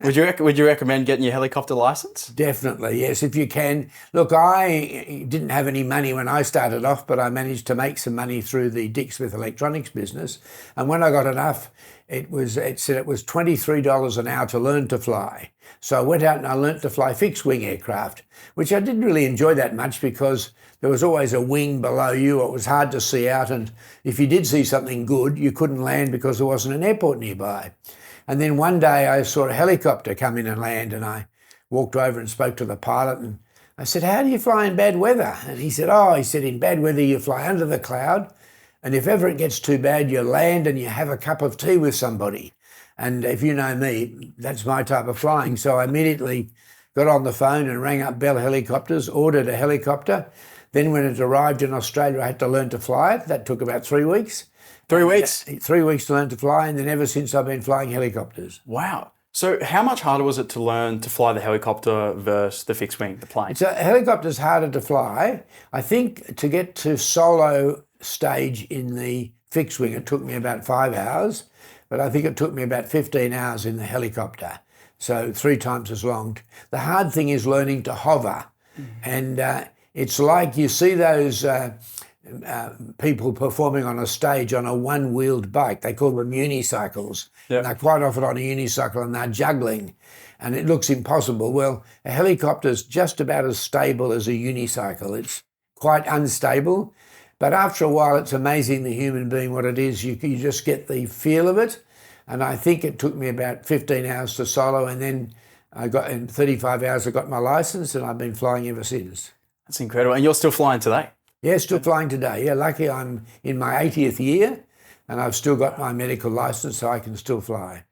Would you recommend getting your helicopter license? Definitely, yes, if you can. Look, I didn't have any money when I started off, but I managed to make some money through the Dick Smith electronics business. And when I got enough, it said it was $23 an hour to learn to fly. So I went out and I learnt to fly fixed wing aircraft, which I didn't really enjoy that much because there was always a wing below you. It was hard to see out, and if you did see something good, you couldn't land because there wasn't an airport nearby. And then one day I saw a helicopter come in and land, and I walked over and spoke to the pilot, and I said, "How do you fly in bad weather?" And he said, in bad weather you fly under the cloud, and if ever it gets too bad, you land and you have a cup of tea with somebody. And if you know me, that's my type of flying. So I immediately got on the phone and rang up Bell Helicopters, ordered a helicopter. Then when it arrived in Australia, I had to learn to fly it. That took about 3 weeks. 3 weeks? 3 weeks to learn to fly, and then ever since I've been flying helicopters. Wow. So how much harder was it to learn to fly the helicopter versus the fixed wing, the plane? So helicopter's harder to fly. I think to get to solo stage in the fixed wing, it took me about 5 hours, but I think it took me about 15 hours in the helicopter. So 3 times as long. The hard thing is learning to hover. And it's like you see those people performing on a stage on a one-wheeled bike. They call them unicycles. Yep. And they're quite often on a unicycle and they're juggling. And it looks impossible. Well, a helicopter is just about as stable as a unicycle. It's quite unstable. But after a while, it's amazing the human being what it is. You just get the feel of it. And I think it took me about 15 hours to solo. And then in 35 hours, I got my license, and I've been flying ever since. That's incredible. And you're still flying today? Yeah, still flying today. Yeah, lucky I'm in my 80th year and I've still got my medical license, so I can still fly.